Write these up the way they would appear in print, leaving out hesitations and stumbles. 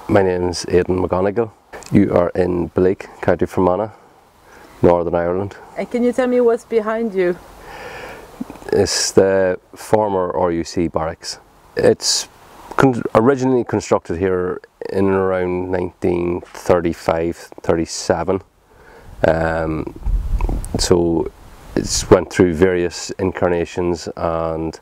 My name is Adrian. You are in Belleek, County Fermanagh, Northern Ireland. And can you tell me what's behind you? It's the former RUC barracks. It's originally constructed here in and around 1935-37. So it's went through various incarnations, and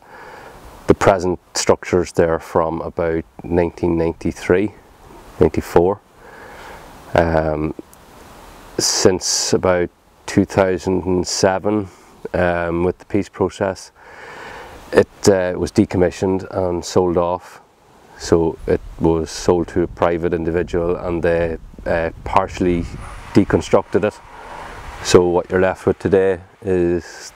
the present structure's there from about 1993-94. Since about 2007, with the peace process, it was decommissioned and sold off. So it was sold to a private individual, and they partially deconstructed it. So what you're left with today is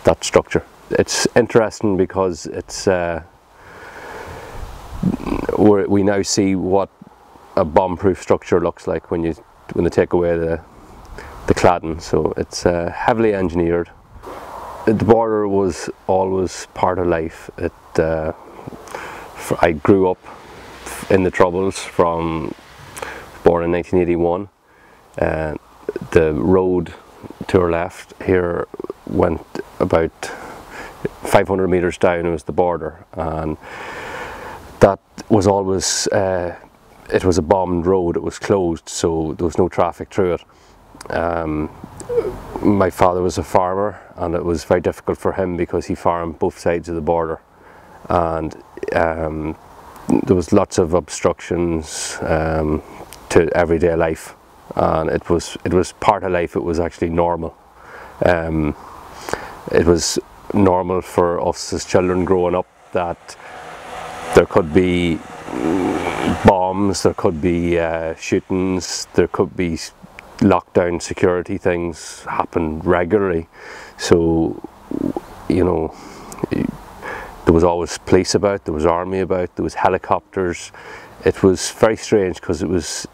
that structure. It's interesting because it's we now see what a bomb-proof structure looks like when they take away the cladding. So it's heavily engineered. The border was always part of life. I grew up in the Troubles, born in 1981. The road to our left here went about 500 metres down. It was the border, and that was always it was a bombed road. It was closed, so there was no traffic through it. My father was a farmer, and it was very difficult for him because he farmed both sides of the border, and there was lots of obstructions to everyday life, and it was part of life. It was actually normal. It was normal for us as children growing up that there could be bombs, there could be shootings, there could be lockdown security things happen regularly. So, you know, there was always police about, there was army about, there was helicopters. It was very strange because it was,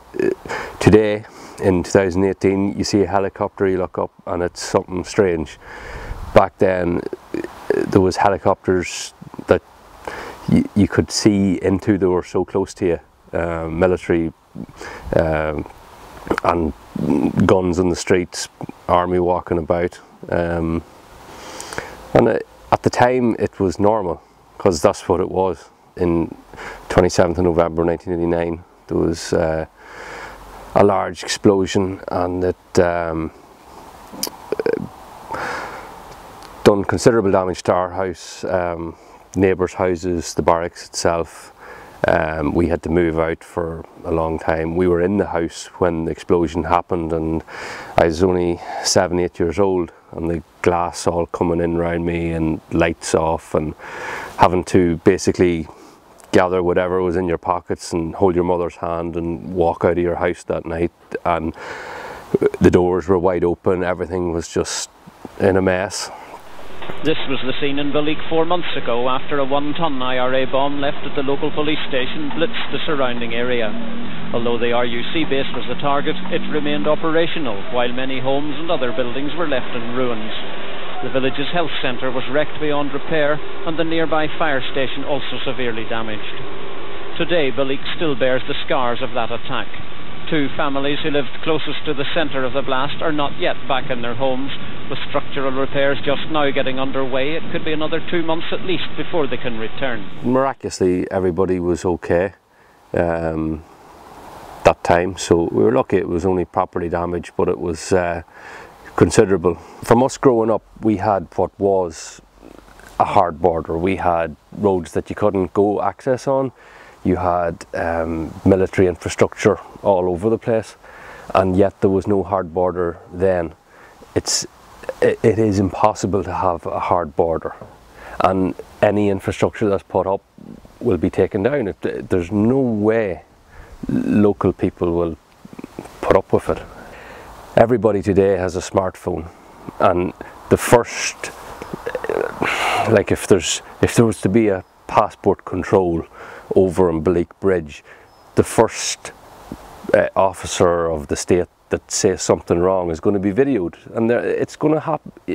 today in 2018 you see a helicopter, you look up and it's something strange. Back then there was helicopters that you could see into, they were so close to you, military and guns on the streets, army walking about, and at the time it was normal because that's what it was. In 27th of November 1989 there was a large explosion, and it done considerable damage to our house, neighbours' houses, the barracks itself. We had to move out for a long time. We were in the house when the explosion happened, and I was only 7-8 years old, and the glass all coming in around me and lights off, and having to basically gather whatever was in your pockets and hold your mother's hand and walk out of your house that night. And the doors were wide open, everything was just in a mess. This was the scene in Belleek 4 months ago after a 1-ton IRA bomb left at the local police station blitzed the surrounding area. Although the RUC base was the target, it remained operational, while many homes and other buildings were left in ruins. The village's health centre was wrecked beyond repair, and the nearby fire station also severely damaged. Today, Belleek still bears the scars of that attack. 2 families who lived closest to the centre of the blast are not yet back in their homes. With structural repairs just now getting underway, it could be another 2 months at least before they can return. Miraculously, everybody was okay that time, so we were lucky it was only property damage, but it was considerable. From us growing up, we had what was a hard border. We had roads that you couldn't go access on. You had military infrastructure all over the place, and yet there was no hard border then. It is impossible to have a hard border, and any infrastructure that's put up will be taken down. There's no way local people will put up with it. Everybody today has a smartphone, and the first, like if there was to be a passport control over on Belleek Bridge, the first officer of the state that says something wrong is going to be videoed, and it's going to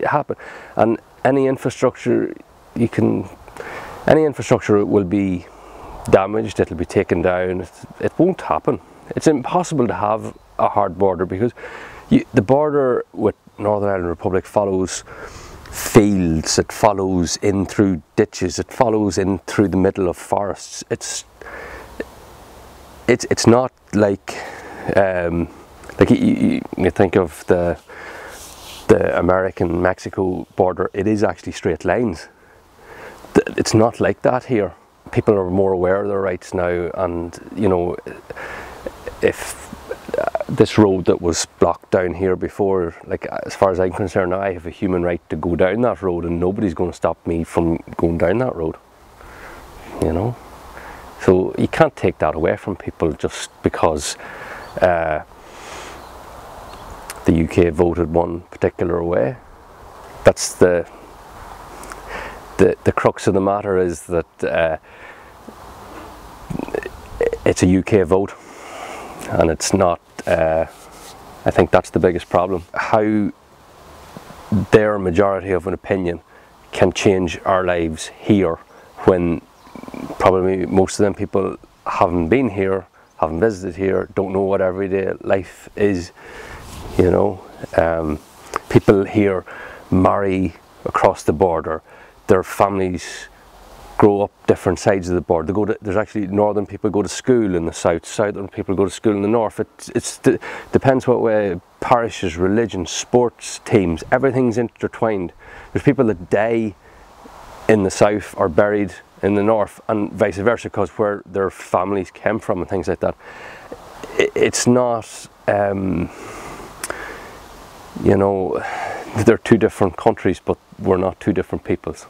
happen. And any infrastructure will be damaged, it'll be taken down. It won't happen. It's impossible to have a hard border because the border with Northern Ireland Republic follows fields, it follows in through ditches, it follows in through the middle of forests. It's not like you think of the American-Mexico border. It is actually straight lines. It's not like that here. People are more aware of their rights now, and you know, if this road that was blocked down here before, like as far as I'm concerned, I have a human right to go down that road, and nobody's going to stop me from going down that road, you know. So you can't take that away from people just because the UK voted one particular way. That's the crux of the matter, is that it's a UK vote, and it's not. I think that's the biggest problem. How their majority of an opinion can change our lives here, when probably most of them people haven't been here, haven't visited here, don't know what everyday life is, you know. People here marry across the border, their families grow up different sides of the border. There's actually northern people go to school in the south, southern people go to school in the north. It depends what way, parishes, religion, sports teams, everything's intertwined. There's people that die in the south are buried in the north, and vice versa, because where their families came from and things like that. It's not, you know, they're two different countries, but we're not two different peoples.